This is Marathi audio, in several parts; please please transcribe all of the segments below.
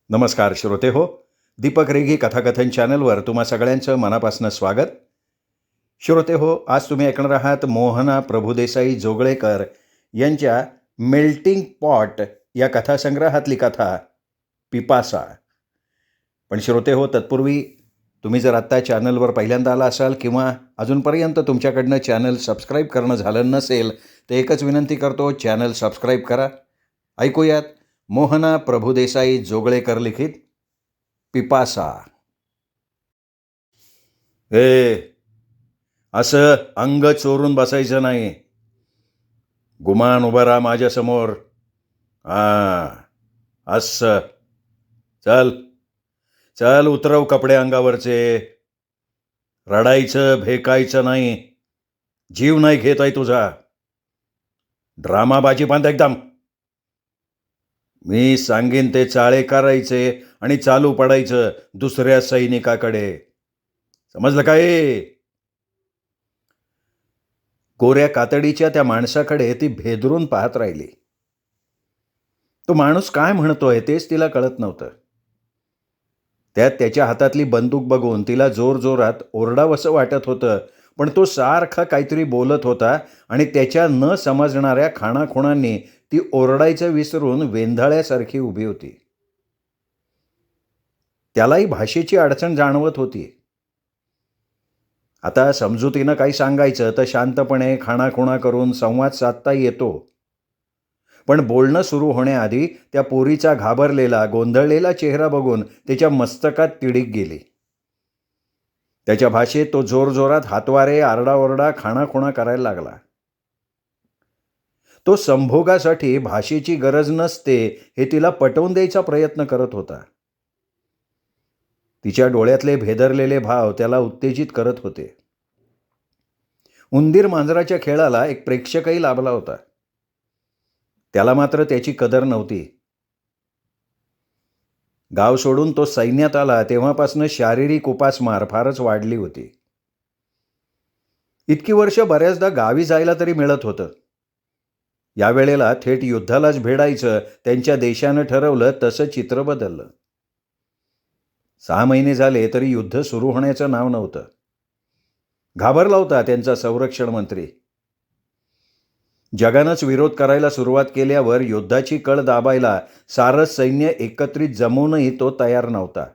नमस्कार श्रोते हो. दीपक रेगी कथाकथन चॅनलवर तुम्हा सगळ्यांचं मनापासून स्वागत. श्रोते हो, आज तुम्ही ऐकणार आहात मोहना प्रभुदेसाई जोगळेकर यांच्या मेल्टिंग पॉट या कथासंग्रहातली कथा पिपासा. पण श्रोते हो, तत्पूर्वी तुम्ही जर आत्ता चॅनलवर पहिल्यांदा आला असाल किंवा अजूनपर्यंत तुमच्याकडनं चॅनल सबस्क्राईब करणं झालं नसेल तर एकच विनंती करतो, चॅनल सबस्क्राईब करा. ऐकूयात मोहना प्रभुदेसाई जोगळेकर लिखित पिपासा. असं अंग चोरून बसायचं नाही. गुमान उभं राहा माझ्यासमोर. असं. चल चल, उतरव कपडे अंगावरचे. रडायचं भेकायचं नाही. जीव नाही घेत आहे तुझा. ड्रामाबाजी बंद एकदम. मी सांगेन ते चाळे करायचे आणि चालू पडायचं दुसऱ्या सैनिकाकडे. समजलं काय? गोऱ्या कातडीच्या त्या माणसाकडे ती भेदरून पाहत राहिली. तो माणूस काय म्हणतोय तेच तिला कळत नव्हतं. त्यात त्याच्या हातातली बंदूक बघून तिला जोरजोरात ओरडावंसं वाटत होतं, पण तो सारखा काहीतरी बोलत होता आणि त्याच्या न समजणाऱ्या खाणाखुणांनी ती ओरडायचं विसरून वेंधाळ्यासारखी उभी होती. त्यालाही भाषेची अडचण जाणवत होती. आता समजुतीनं काही सांगायचं तर शांतपणे खाणाखुणा करून संवाद साधता येतो, पण बोलणं सुरू होण्याआधी त्या पोरीचा घाबरलेला गोंधळलेला चेहरा बघून त्याच्या मस्तकात तिडीक गेली. त्याच्या भाषेत तो जोरजोरात हातवारे, आरडाओरडा, खाणाखुणा करायला लागला. तो संभोगासाठी भाषेची गरज नसते हे तिला पटवून द्यायचा प्रयत्न करत होता. तिच्या डोळ्यातले भेदरलेले भाव त्याला उत्तेजित करत होते. उंदीर मांजराच्या खेळाला एक प्रेक्षकही लाभला होता. त्याला मात्र त्याची कदर नव्हती. गाव सोडून तो सैन्यात आला तेव्हापासून शारीरिक उपासमार फारच वाढली होती. इतकी वर्ष बऱ्याचदा गावी जायला तरी मिळत होतं. यावेळेला थेट युद्धालाच भिडायचं त्यांच्या देशानं ठरवलं तसं चित्र बदललं. 6 महिने झाले तरी युद्ध सुरू होण्याचं नाव नव्हतं. घाबरला होता त्यांचा संरक्षण मंत्री. जगानंच विरोध करायला सुरुवात केल्यावर युद्धाची कळ दाबायला सारं सैन्य एकत्रित जमवूनही तो तयार नव्हता.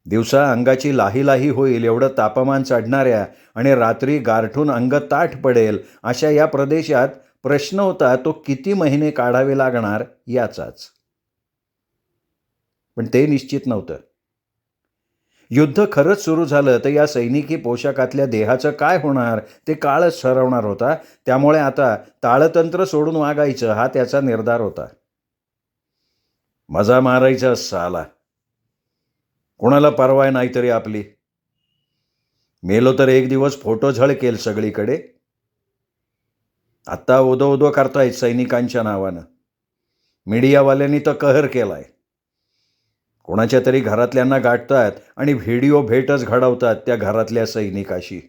दिवसा अंगाची लाही होईल एवढं तापमान चढणाऱ्या आणि रात्री गारठून अंग ताठ पडेल अशा या प्रदेशात प्रश्न होता तो किती महिने काढावे लागणार याचाच. पण ते निश्चित नव्हतं. युद्ध खरंच सुरू झालं तर या सैनिकी पोशाखातल्या देहाचं काय होणार ते काळच ठरवणार होता. त्यामुळे आता ताळतंत्र सोडून वागायचं हा त्याचा निर्धार होता. मजा मारायचा साला. कोणाला परवाय नाही तरी आपली. मेलो तर एक दिवस फोटो झळकेल सगळीकडे. आत्ता ओदो ओदो करतायत सैनिकांच्या नावानं. मीडियावाल्यांनी तर कहर केलाय. कोणाच्या तरी घरातल्यांना गाठतात आणि व्हिडिओ भेटच घडवतात त्या घरातल्या सैनिकाशी.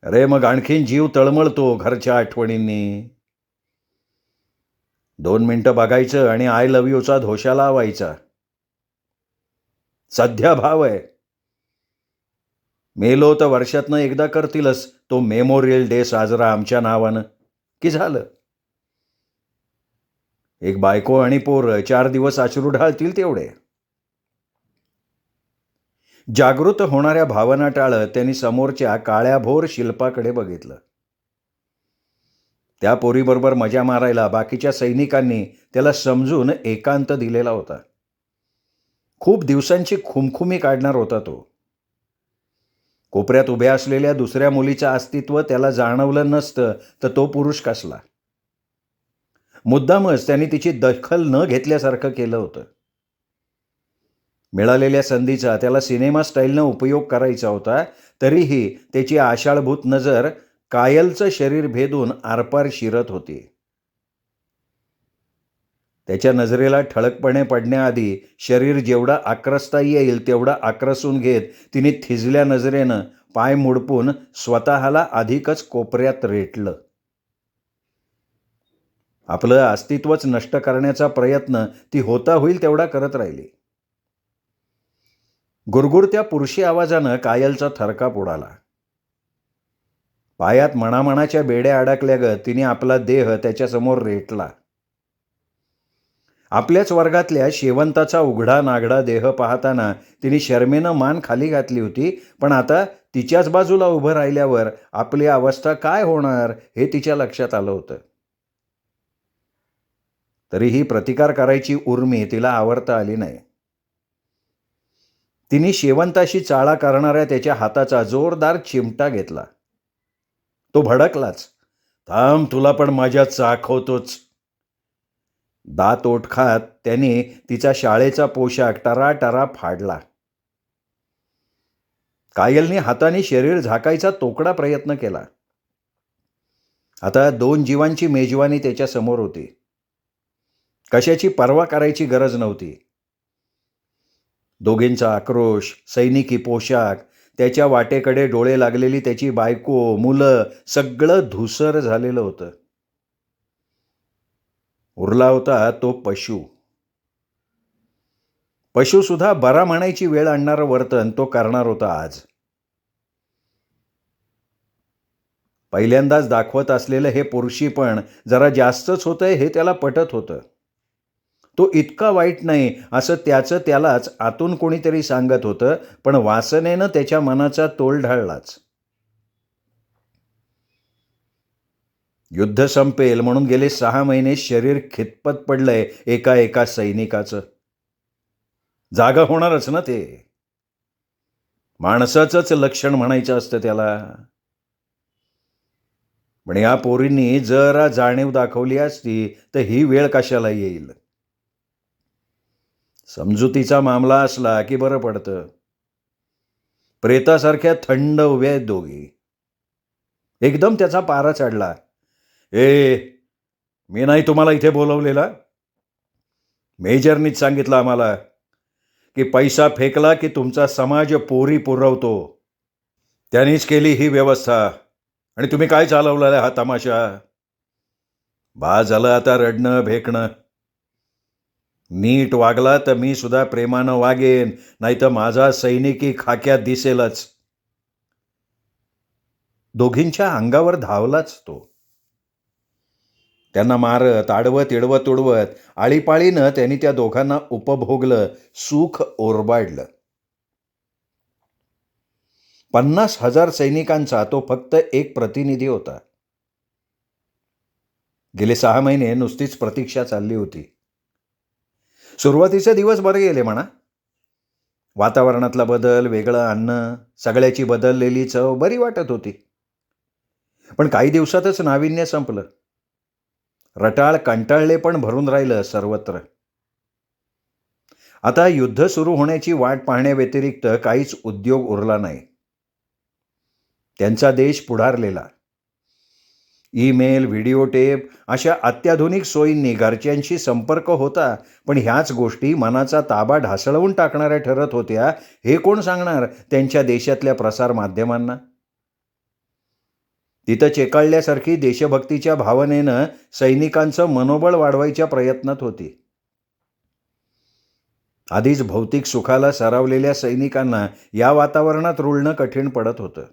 अरे मग आणखीन जीव तळमळतो घरच्या आठवणींनी. 2 मिनिटं बघायचं आणि आय लव्ह यूचा धोशा लावायचा. सध्या भाव आहे. मेलो तर वर्षातनं एकदा करतीलच तो मेमोरियल डे साजरा आमच्या नावानं, की झालं. एक बायको आणि पोरं 4 दिवस अश्रू ढाळतील तेवढे. जागृत होणाऱ्या भावना टाळत त्यांनी समोरच्या काळ्याभोर शिल्पाकडे बघितलं. त्या पोरीबरोबर मजा मारायला बाकीच्या सैनिकांनी त्याला समजून एकांत दिलेला होता. खूप दिवसांची खुमखुमी काढणार होता तो. कोपऱ्यात उभ्या असलेल्या दुसऱ्या मुलीचं अस्तित्व त्याला जाणवलं नसतं तर तो पुरुष कसला. मुद्दामच त्यांनी तिची दखल न घेतल्यासारखं केलं होतं. मिळालेल्या संधीचा त्याला सिनेमा स्टाईलनं उपयोग करायचा होता, तरीही त्याची आशाळभूत नजर कायलचं शरीर भेदून आरपार शिरत होती. त्याच्या नजरेला ठळकपणे पडण्याआधी शरीर जेवढा आक्रसता येईल तेवढा आक्रसून घेत तिने थिजल्या नजरेनं पाय मुडपून स्वतःला अधिकच कोपऱ्यात रेटलं. आपलं अस्तित्वच नष्ट करण्याचा प्रयत्न ती होता होईल तेवढा करत राहिली. गुरगुरत्या पुरुषी आवाजानं कायलचा थरकाप उडाला. पायात मणामणाच्या बेड्या अडकल्यागत तिने आपला देह त्याच्यासमोर रेटला. आपल्याच वर्गातल्या शेवंताचा उघडा नागडा देह पाहताना तिने शर्मेनं मान खाली घातली होती, पण आता तिच्याच बाजूला उभं राहिल्यावर आपली अवस्था काय होणार हे तिच्या लक्षात आलं होतं. तरीही प्रतिकार करायची उर्मी तिला आवरता आली नाही. तिने शेवंताशी चाळा करणाऱ्या त्याच्या हाताचा जोरदार चिमटा घेतला. तो भडकलाच. थांब, तुला पण माझ्या चाखवतोच. दात ओठ खात त्याने तिचा शाळेचा पोशाख टराटरा फाडला. कायलने हाताने शरीर झाकायचा तोकडा प्रयत्न केला. आता 2 जीवांची मेजवानी त्याच्या समोर होती. कशाची पर्वा करायची गरज नव्हती. दोघींचा आक्रोश, सैनिकी पोशाख, त्याच्या वाटेकडे डोळे लागलेली त्याची बायको, मुलं, सगळं धुसर झालेलं होतं. उरला होता तो पशुसुद्धा बरा म्हणायची वेळ आणणारं वर्तन तो करणार होता आज. पहिल्यांदाच दाखवत असलेलं हे पुरुषीपण जरा जास्तच होतंय हे त्याला पटत होतं. तो इतका वाईट नाही असं त्यालाच आतून कोणीतरी सांगत होतं, पण वासनेनं त्याच्या मनाचा तोल ढळलाच. युद्ध संपेल म्हणून गेले 6 महिने शरीर खितपत पडलंय एका सैनिकाचं. जागा होणारच ना ते. माणसाचंच लक्षण म्हणायचं असतं त्याला. पण या पोरींनी जरा जाणीव दाखवली असती तर ही वेळ कशाला येईल. समजुतीचा मामला असला की बरं पडतं. प्रेतासारख्या थंड उभ्या आहेत दोघी. एकदम त्याचा पारा चढला. मी नाही तुम्हाला इथे बोलवलेला. मेजरनीच सांगितलं आम्हाला की पैसा फेकला की तुमचा समाज पोरी पुरवतो. त्यांनीच केली ही व्यवस्था आणि तुम्ही काय चालवला हा तमाशा. बा झालं आता रडणं भेकणं. नीट वागला तर मी सुद्धा प्रेमानं वागेन, नाही तर माझा सैनिकी खाक्यात दिसेलच. दोघींच्या अंगावर धावलाच तो. त्यांना मारत, आडवत इडवत उडवत आळीपाळीनं त्यांनी त्या दोघांना उपभोगलं, सुख ओरबाडलं. 50,000 सैनिकांचा तो फक्त एक प्रतिनिधी होता. गेले 6 महिने नुसतीच प्रतीक्षा चालली होती. सुरुवातीचे दिवस बरे गेले म्हणा. वातावरणातला बदल, वेगळं अन्न, सगळ्याची बदललेली चव बरी वाटत होती. पण काही दिवसातच नाविन्य संपलं. रटाळ कंटाळले पण भरून राहिलं सर्वत्र. आता युद्ध सुरू होण्याची वाट पाहण्याव्यतिरिक्त काहीच उद्योग उरला नाही. त्यांचा देश पुढारलेला. ईमेल, व्हिडिओ टेप अशा अत्याधुनिक सोयींनी घरच्यांशी संपर्क होता, पण ह्याच गोष्टी मनाचा ताबा ढासळवून टाकणाऱ्या ठरत होत्या हे कोण सांगणार त्यांच्या देशातल्या प्रसार माध्यमांना. तिथं चेकाळल्यासारखी देशभक्तीच्या भावनेनं सैनिकांचं मनोबळ वाढवायच्या प्रयत्नात होती. आधीच भौतिक सुखाला सरावलेल्या सैनिकांना या वातावरणात रुळणं कठीण पडत होतं.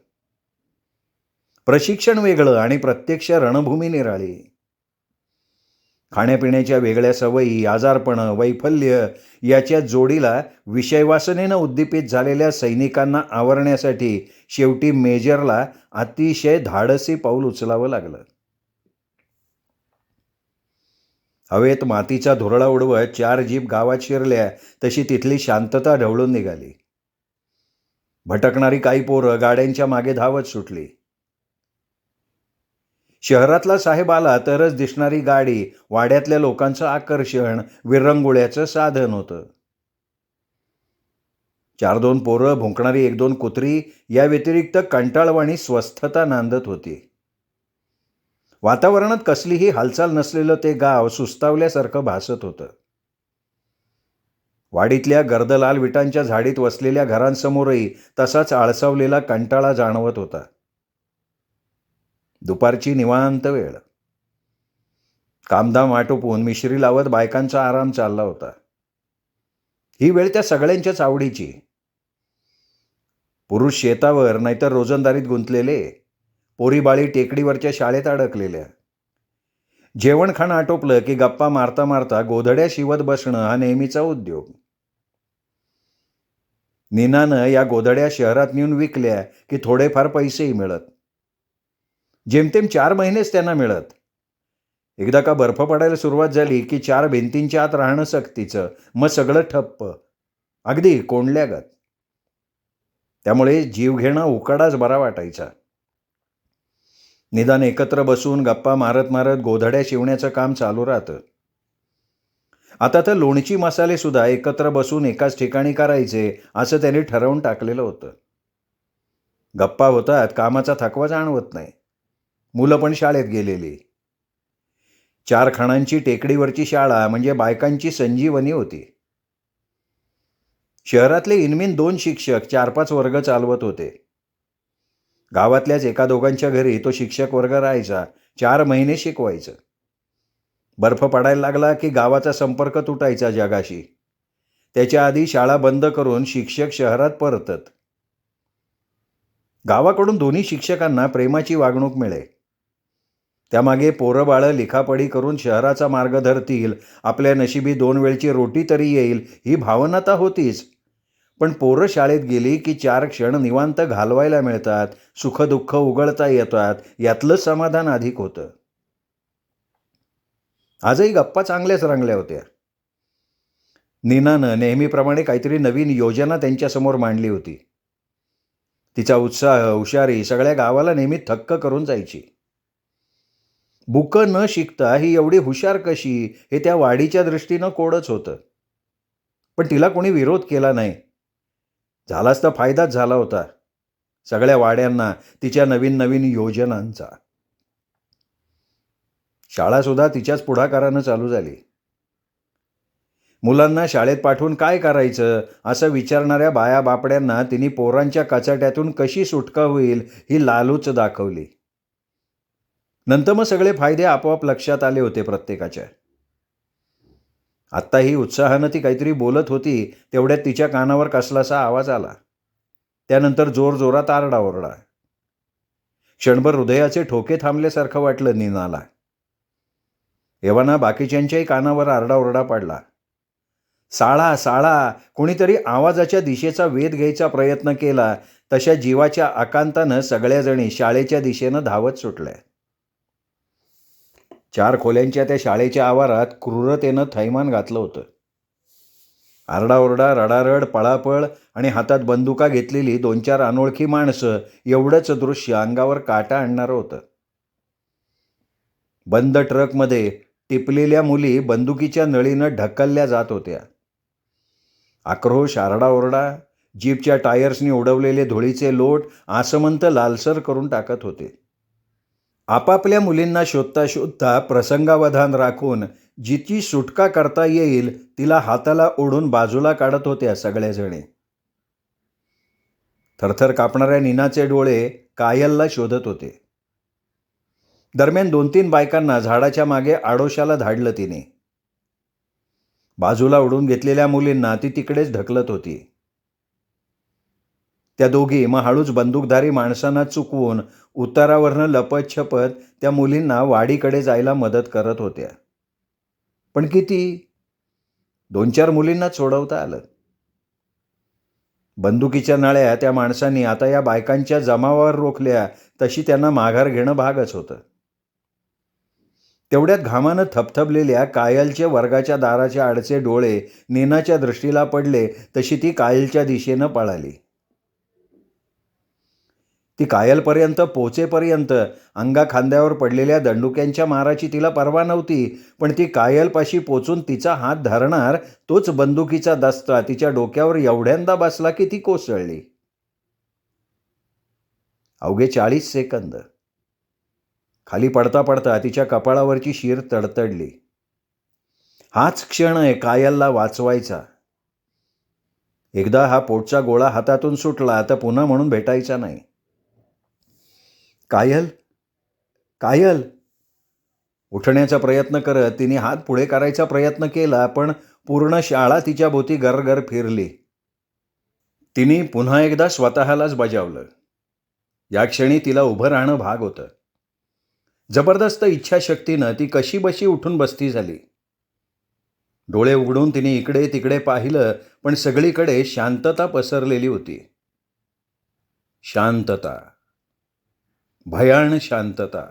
प्रशिक्षण वेगळं आणि प्रत्यक्ष रणभूमी निराळी. खाण्यापिण्याच्या वेगळ्या सवयी, आजारपणं, वैफल्य याच्या जोडीला विषयवासनेनं उद्दीपित झालेल्या सैनिकांना आवरण्यासाठी शेवटी मेजरला अतिशय धाडसी पाऊल उचलावं लागलं. हवेत मातीचा धुरळा उडवत 4 जीप गावात शिरल्या तशी तिथली शांतता ढवळून निघाली. भटकणारी काही पोरं गाड्यांच्या मागे धावत सुटली. शहरातला साहेब आला तरच दिसणारी गाडी वाड्यातल्या लोकांचं आकर्षण, विरंगुळ्याचं साधन होतं. 4-2 पोरं, भुंकणारी 1-2 कुत्री या व्यतिरिक्त कंटाळवाणी स्वस्थता नांदत होती. वातावरणात कसलीही हालचाल नसलेलं ते गाव सुस्तावल्यासारखं भासत होतं. वाडीतल्या गर्दलाल विटांच्या झाडीत वसलेल्या घरांसमोरही तसाच आळसावलेला कंटाळा जाणवत होता. दुपारची निवांत वेळ. कामधाम आटोपून मिश्री लावत बायकांचा आराम चालला होता. ही वेळ त्या सगळ्यांच्याच आवडीची. पुरुष शेतावर नाहीतर रोजंदारीत गुंतलेले, पोरीबाळी टेकडीवरच्या शाळेत अडकलेल्या. जेवण खाणं आटोपलं की गप्पा मारता मारता गोधड्या शिवत बसणं हा नेहमीचा उद्योग. नीनानं या गोधड्या शहरात नेऊन विकल्या की थोडेफार पैसेही मिळत. जेमतेम 4 महिनेच त्यांना मिळत. एकदा का बर्फ पडायला सुरुवात झाली की 4 भिंतींच्या आत राहणं सक्तीचं, मग सगळं ठप्प, अगदी कोंडल्यागत. त्यामुळे जीवघेणा उकाडाच बरा वाटायचा. निदान एकत्र बसून गप्पा मारत मारत गोधड्या शिवण्याचं काम चालू राहतं. आता तर लोणची मसाले सुद्धा एकत्र बसून एकाच ठिकाणी करायचे असं त्यांनी ठरवून टाकलेलं होतं. गप्पा होतात, कामाचा थकवा जाणवत नाही. मुलं पण शाळेत गेलेली. 4 खाणांची टेकडीवरची शाळा म्हणजे बायकांची संजीवनी होती. शहरातले इनमिन 2 शिक्षक 4-5 वर्ग चालवत होते. गावातल्याच एका दोघांच्या घरी तो शिक्षक वर्ग राहायचा. 4 महिने शिकवायचं. बर्फ पडायला लागला की गावाचा संपर्क तुटायचा जगाशी. त्याच्या आधी शाळा बंद करून शिक्षक शहरात परतत. गावाकडून दोन्ही शिक्षकांना प्रेमाची वागणूक मिळे. त्यामागे पोरं बाळं लिखापडी करून शहराचा मार्ग धरतील, आपल्या नशिबी 2 वेळची रोटी तरी येईल ही भावना तर होतीच. पण पोरं शाळेत गेली की 4 क्षण निवांत घालवायला मिळतात, सुखदुःख उगळता येतात, यातलं समाधान अधिक होतं. आजही गप्पा चांगल्याच रंगल्या होत्या. नीनानं नेहमीप्रमाणे काहीतरी नवीन योजना त्यांच्यासमोर मांडली होती. तिचा उत्साह, हुशारी सगळ्या गावाला नेहमी थक्क करून जायची. बुकं न शिकता ही एवढी हुशार कशी हे त्या वाडीच्या दृष्टीनं कोडच होतं. पण तिला कोणी विरोध केला नाही. झालाच तर फायदाच झाला होता सगळ्या वाड्यांना तिच्या नवीन नवीन योजनांचा. शाळासुद्धा तिच्याच पुढाकारानं चालू झाली. मुलांना शाळेत पाठवून काय करायचं असं विचारणाऱ्या बाया बापड्यांना तिने पोरांच्या कचाट्यातून कशी सुटका होईल ही लालूच दाखवली. नंतर मग सगळे फायदे आपोआप लक्षात आले होते प्रत्येकाच्या. आत्ताही उत्साहानं ती काहीतरी बोलत होती, तेवढ्यात तिच्या कानावर कसलासा आवाज आला. त्यानंतर जोरजोरात आरडाओरडा. क्षणभर हृदयाचे ठोके थांबल्यासारखं वाटलं नीनाला. एव्हाना बाकीच्यांच्याही कानावर आरडाओरडा पडला. साळा साळा. कोणीतरी आवाजाच्या दिशेचा वेध घ्यायचा प्रयत्न केला. तशा जीवाच्या आकांतानं सगळ्याजणी शाळेच्या दिशेनं धावत सुटल्या. 4 खोल्यांच्या त्या शाळेच्या आवारात क्रूरतेनं थैमान घातलं होतं. आरडाओरडा, रडारड, पळापळ आणि हातात बंदुका घेतलेली 2-4 अनोळखी माणसं, एवढंच दृश्य अंगावर काटा आणणारं होतं. बंद ट्रकमध्ये टिपलेल्या मुली बंदुकीच्या नळीनं ढकलल्या जात होत्या. आक्रोश, आरडाओरडा, जीपच्या टायर्सनी उडवलेले धुळीचे लोट आसमंत लालसर करून टाकत होते. आपापल्या मुलींना शोधता शोधता प्रसंगावधान राखून जिची सुटका करता येईल तिला हाताला ओढून बाजूला काढत होत्या सगळ्याजणी. थरथर कापणाऱ्या नीनाचे डोळे कायलला शोधत होते. दरम्यान 2-3 बायकांना झाडाच्या मागे आडोशाला धाडलं तिने. बाजूला ओढून घेतलेल्या मुलींना ती तिकडेच ढकलत होती. त्या दोघी मग हळूच बंदूकधारी माणसांना चुकवून उतारावरनं लपत छपत त्या मुलींना वाडीकडे जायला मदत करत होत्या. पण किती? 2-4 मुलींना सोडवता आलं. बंदुकीच्या नळ्या त्या माणसांनी आता या बायकांच्या जमावावर रोखल्या तशी त्यांना माघार घेणं भागच होतं. तेवढ्यात घामानं थपथपलेल्या कायलच्या वर्गाच्या दाराच्या आडचे डोळे नीनाच्या दृष्टीला पडले तशी ती कायलच्या दिशेनं पळाली. ती कायलपर्यंत पोचेपर्यंत अंगा खांद्यावर पडलेल्या दंडुक्यांच्या माराची तिला पर्वा नव्हती. पण ती कायलपाशी पोचून तिचा हात धरणार तोच बंदुकीचा दस्ता तिच्या डोक्यावर एवढ्यांदा बसला की ती कोसळली. अवघे 40 सेकंद. खाली पडता पडता तिच्या कपाळावरची शीर तडतडली. हाच क्षण आहे कायलला वाचवायचा. एकदा हा पोटचा गोळा हातातून सुटला तर पुन्हा म्हणून भेटायचा नाही. कायल, कायल. उठण्याचा प्रयत्न करत तिने हात पुढे करायचा प्रयत्न केला, पण पूर्ण शाळा तिच्या भोवती गरगर फिरली. तिने पुन्हा एकदा स्वतःलाच बजावलं. या क्षणी तिला उभं राहणं भाग होतं. जबरदस्त इच्छाशक्तीनं ती कशीबशी उठून बसती झाली. डोळे उघडून तिने इकडे तिकडे पाहिलं, पण सगळीकडे शांतता पसरलेली होती. शांतता, भयाण शांतता.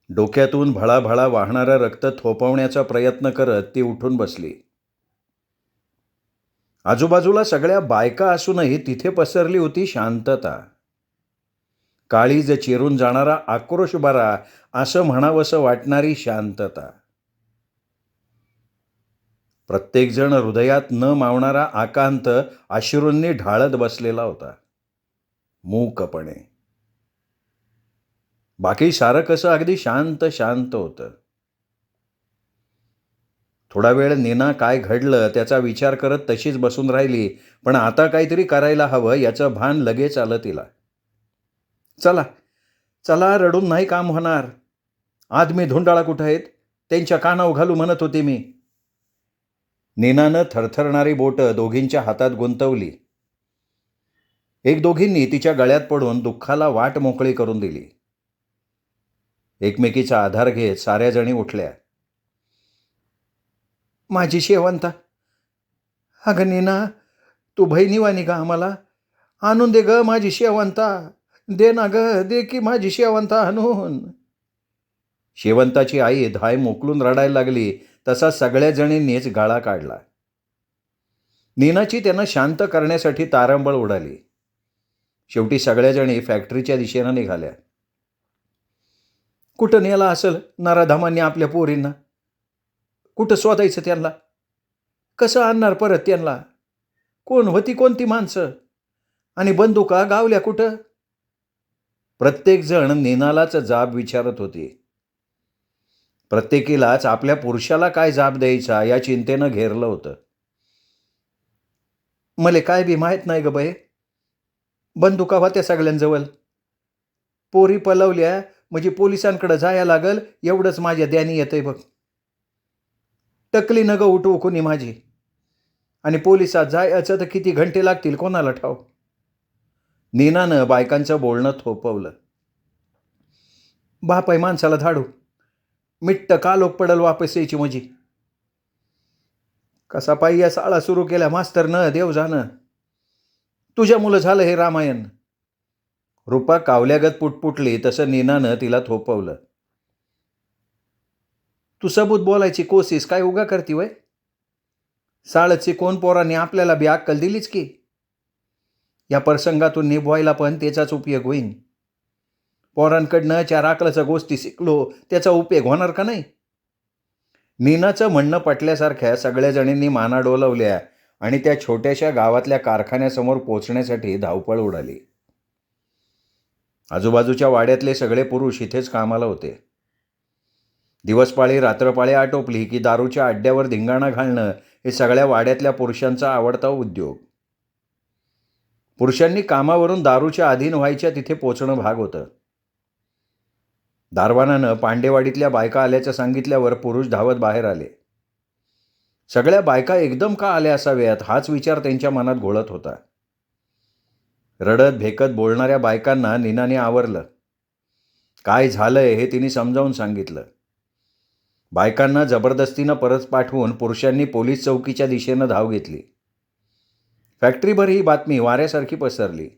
डोक्यातून भळाभळा वाहणारं रक्त थोपवण्याचा प्रयत्न करत ती उठून बसली. आजूबाजूला सगळ्या बायका असूनही तिथे पसरली होती शांतता. काळीज चिरून जाणारा आक्रोश बरा, असं म्हणावंसं वाटणारी शांतता. प्रत्येकजण हृदयात न मावणारा आकांत अश्रूंनी ढाळत बसलेला होता, मूकपणे. बाकी सारं कसं अगदी शांत शांत होतं. थोडा वेळ नीना काय घडलं त्याचा विचार करत तशीच बसून राहिली, पण आता काहीतरी करायला हवं याचं भान लगेच आलं तिला. चला चला, रडून नाही काम होणार. आदमी धुंडाळा कुठं आहेत, त्यांच्या कानावर घालू म्हणत होते मी. नीनानं थरथरणारी बोटं दोघींच्या हातात गुंतवली. एक दोघींनी तिच्या गळ्यात पडून दुःखाला वाट मोकळी करून दिली. एकमेकीचा आधार घेत साऱ्या जणी उठल्या. माझी शेवंता, अगं नीना, तू बहिणीवानी का आम्हाला? आणून दे ग माझी शेवंता, दे ना ग, दे की माझी शेवंता आणून. शेवंताची आई धाय मोकलून रडायला लागली तसा सगळ्या जणींनीच गाळा काढला. नीनाची त्यांना शांत करण्यासाठी तारंबळ उडाली. शेवटी सगळ्या जणी फॅक्टरीच्या दिशेनं निघाल्या. कुठं नेला असेल नराधामांनी आपल्या पोरींना? कुठं शोधायचं त्यांना? कसं आणणार परत त्यांना? कोण होती कोणती माणसं? आणि बंदुका गावल्या कुठं? प्रत्येकजण नीनालाच जाब विचारत होती. प्रत्येकीलाच आपल्या पुरुषाला काय जाब द्यायचा या चिंतेनं घेरलं होतं. मले काय बी माहीत नाही ग बाई. बंदुका होत्या सगळ्यांजवळ. पोरी पलवल्या म्हणजे पोलिसांकडे जायला लागल एवढंच माझ्या ध्यानी येतंय बघ. टकली न ग उठवू कोणी माझी. आणि पोलिसात जायचं तर किती घंटे लागतील कोणाला ठाव. नीनानं बायकांचं बोलणं थोपवलं. बापाय माणसाला धाडू, मिट्ट का लोक पडल वापस यायची माझी. कसा पायी या शाळा सुरू केल्या मास्तर न देव जाणं. तुझ्या मुलं झालं हे रामायण. रूपा कावल्यागत पुटपुटली तसं नीनानं तिला थोपवलं. तू सबूत बोलायची कोशिश काय उगा करती वय? साळची कोण पोरांनी आपल्याला बी अक्कल दिलीच की. या प्रसंगातून निभवायला पण त्याचाच उपयोग होईन. पोरांकडनं 4 अकलाच्या गोष्टी शिकलो त्याचा उपयोग होणार का नाही? नीनाचं म्हणणं पटल्यासारख्या सगळ्या जणींनी माना डोलवल्या आणि त्या छोट्याशा गावातल्या कारखान्यासमोर पोचण्यासाठी धावपळ उडाली. आजूबाजूच्या वाड्यातले सगळे पुरुष इथेच कामाला होते. दिवसपाळी रात्रपाळी आटोपली की दारूच्या अड्ड्यावर धिंगाणा घालणं हे सगळ्या वाड्यातल्या पुरुषांचा आवडता उद्योग. पुरुषांनी कामावरून दारूच्या अधीन व्हायच्या तिथे पोचणं भाग होतं. दारवानानं पांडेवाडीतल्या बायका आल्याचं सांगितल्यावर पुरुष धावत बाहेर आले. सगळ्या बायका एकदम का आल्या असाव्यात हाच विचार त्यांच्या मनात घोळत होता. रडत भेकत बोलणाऱ्या बायकांना नीनाने आवरलं. काय झालंय हे तिने समजावून सांगितलं. बायकांना जबरदस्तीनं परत पाठवून पुरुषांनी पोलीस चौकीच्या दिशेनं धाव घेतली. फॅक्टरीभर ही बातमी वाऱ्यासारखी पसरली.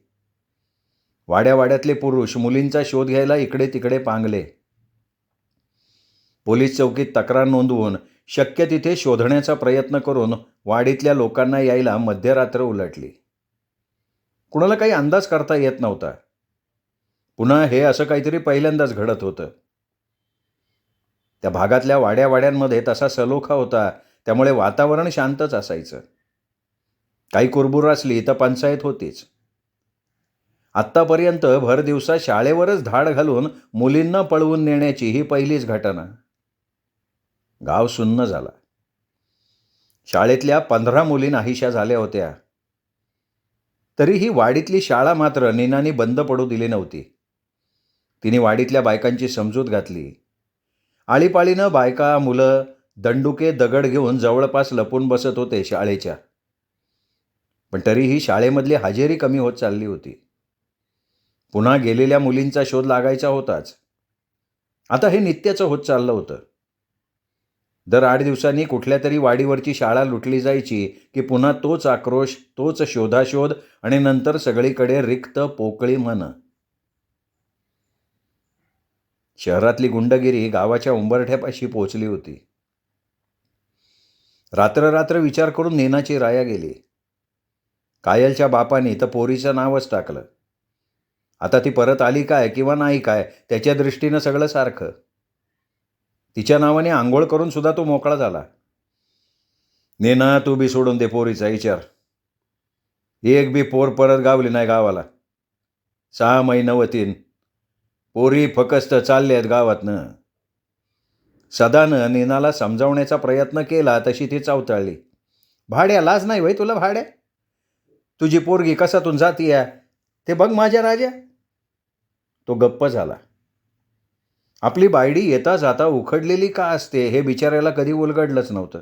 वाड्यावाड्यातले पुरुष मुलींचा शोध घ्यायला इकडे तिकडे पांगले. पोलीस चौकीत तक्रार नोंदवून शक्य तिथे शोधण्याचा प्रयत्न करून वाडीतल्या लोकांना यायला मध्यरात्र उलटली. कुणाला काही अंदाज करता येत नव्हता. पुन्हा हे असं काहीतरी पहिल्यांदाच घडत होतं. त्या भागातल्या वाड्यावाड्यांमध्ये तसा सलोखा होता, त्यामुळे वातावरण शांतच असायचं. काही कुरबुर असली तर पंचायत होतीच. आत्तापर्यंत भर दिवसा शाळेवरच धाड घालून मुलींना पळवून नेण्याची ही पहिलीच घटना. गाव सुन्न झाला. शाळेतल्या 15 मुली नाहीशा झाल्या होत्या. तरीही वाडीतली शाळा मात्र नीनाने बंद पडू दिली नव्हती. तिने वाडीतल्या बायकांची समजूत घातली. आळीपाळीनं बायका, मुलं दंडुके, दगड घेऊन जवळपास लपून बसत होते शाळेच्या. पण तरीही शाळेमधली हजेरी कमी होत चालली होती. पुन्हा गेलेल्या मुलींचा शोध लागायचा होताच. आता हे नित्याचं होत चाललं होतं. दर 8 दिवसांनी कुठल्या तरी वाडीवरची शाळा लुटली जायची की पुन्हा तोच आक्रोश, तोच शोधाशोध आणि नंतर सगळीकडे रिक्त पोकळी मन. शहरातली गुंडगिरी गावाच्या उंबरठ्यापाशी पोचली होती. रात्र विचार करून नीनाची राया गेली. कायलच्या बापाने तर पोरीचं नावच टाकलं. आता ती परत आली काय किंवा नाही काय त्याच्या दृष्टीनं सगळं सारखं. तिच्या नावाने आंघोळ करून सुद्धा तो मोकळा झाला. नीना, तू बी सोडून दे पोरीचा विचार. एक बी पोर परत गावली नाही गावाला. 6 महिने होतीन. पोरी फकस्त चालले आहेत गावातनं. सदानं नीनाला समजावण्याचा प्रयत्न केला तशी ती चावताळली. भाड्या, लाज नाही वय तुला भाड्या? तुझी पोरगी कसातून जातीय ते बघ माझ्या राजा. तो गप्प झाला. आपली बायडी येता जाता उखडलेली का असते हे बिचाऱ्याला कधी उलगडलंच नव्हतं.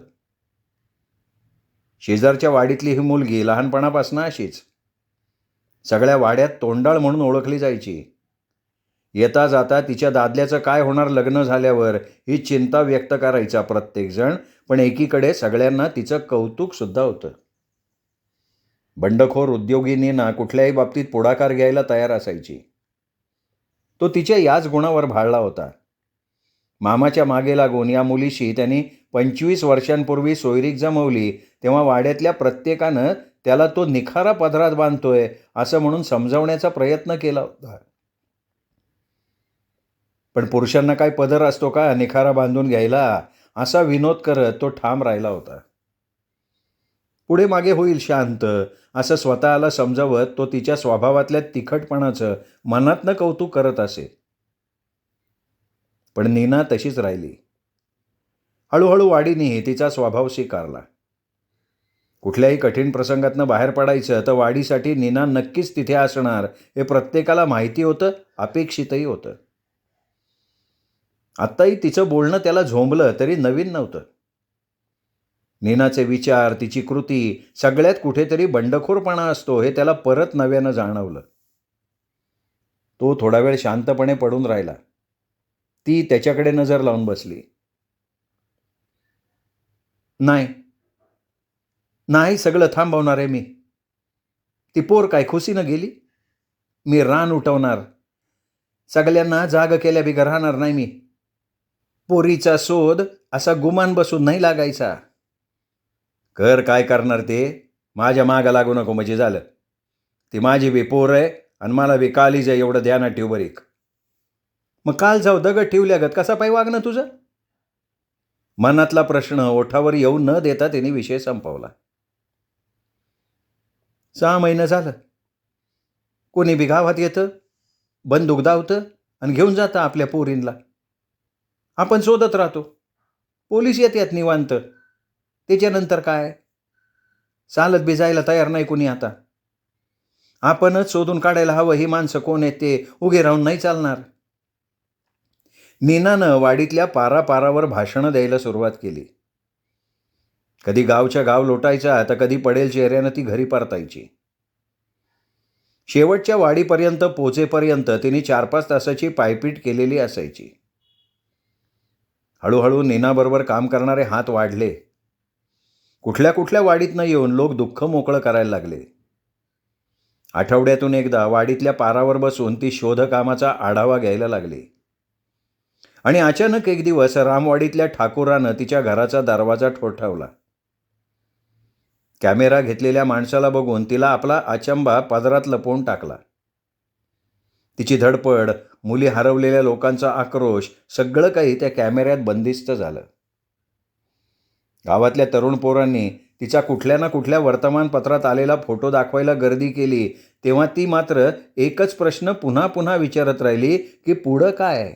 शेजारच्या वाडीतली ही मुलगी लहानपणापासून अशीच. सगळ्या वाड्यात तोंडाळ म्हणून ओळखली जायची. येता जाता तिच्या दादल्याचं काय होणार लग्न झाल्यावर ही चिंता व्यक्त करायचा प्रत्येकजण. पण एकीकडे सगळ्यांना तिचं कौतुकसुद्धा होतं. बंडखोर उद्योगिनींना कुठल्याही बाबतीत पुढाकार घ्यायला तयार असायची. तो तिच्या याच गुणावर भाळला होता. मामाच्या मागे लागून या मुलीशी त्यांनी 25 वर्षांपूर्वी सोयरीक जमवली तेव्हा वाड्यातल्या प्रत्येकानं त्याला तो निखारा पदरात बांधतोय असं म्हणून समजावण्याचा प्रयत्न केला होता. पण पुरुषांना काय पदर असतो का निखारा बांधून घ्यायला, असा विनोद करत तो ठाम राहिला होता. पुढे मागे होईल शांत असं स्वतःला समजावत तो तिच्या स्वभावातल्या तिखटपणाचं मनातनं कौतुक करत असे. पण नीना तशीच राहिली. हळूहळू वाडीनेही तिचा स्वभाव स्वीकारला. कुठल्याही कठीण प्रसंगातनं बाहेर पडायचं तर वाडीसाठी नीना नक्कीच तिथे असणार हे प्रत्येकाला माहिती होतं, अपेक्षितही होतं. आत्ताही तिचं बोलणं त्याला झोंबलं तरी नवीन नव्हतं. नीनाचे विचार, तिची कृती सगळ्यात कुठेतरी बंडखोरपणा असतो हे त्याला परत नव्यानं जाणवलं. तो थोडा वेळ शांतपणे पडून राहिला. ती त्याच्याकडे नजर लावून बसली. नाही सगळं थांबवणार आहे मी. ती पोर काय खुशीनं गेली? मी रान उठवणार. सगळ्यांना जाग केल्या बिगर राहणार नाही मी. पोरीचा शोध असा गुमान बसून नाही लागायचा. कर काय करणार ते, माझ्या मागं लागू नको म्हणजे झालं. ती माझी बी पोर आहे आणि मला बी काळीज आहे एवढं ध्यानात ठेव बरीक. मग काल जाऊ दगड ठेवल्यागत कसा पाय वागणं तुझं? मनातला प्रश्न ओठावर येऊ न देता त्यांनी विषय संपवला. 6 महिने झालं. कोणी बी गावात येतं, बंदूक दावतं आणि घेऊन जातं आपल्या पोरींला. आपण शोधत राहतो. पोलीस येतात निवांत. त्याच्यानंतर काय? चालत बी जायला तयार नाही कोणी आता. आपणच शोधून काढायला हवं ही माणसं कोण आहेत ते. उगे राहून नाही चालणार. नीनानं वाडीतल्या पारापारावर भाषणं द्यायला सुरुवात केली. कधी गावच्या गाव लोटायचा तर कधी पडेल चेहऱ्यानं ती घरी परतायची. शेवटच्या वाडीपर्यंत पोचेपर्यंत तिने 4-5 तासाची पायपीट केलेली असायची. हळूहळू नीनाबरोबर काम करणारे हात वाढले. कुठल्या वाडीतनं येऊन लोक दुःख मोकळं करायला लागले. आठवड्यातून एकदा वाडीतल्या पारावर बसून ती शोधकामाचा आढावा घ्यायला लागली. आणि अचानक एक दिवस रामवाडीतल्या ठाकूरानं तिच्या घराचा दरवाजा ठोठावला. कॅमेरा घेतलेल्या माणसाला बघून तिला आपला अचंबा पदरात लपवून टाकला. तिची धडपड, मुली हरवलेल्या लोकांचा आक्रोश सगळं काही त्या कॅमेऱ्यात बंदिस्त झालं. गावातल्या तरुण पोरांनी तिचा कुठल्या ना कुठल्या वर्तमानपत्रात आलेला फोटो दाखवायला गर्दी केली तेव्हा ती मात्र एकच प्रश्न पुन्हा पुन्हा विचारत राहिली की पुढं काय?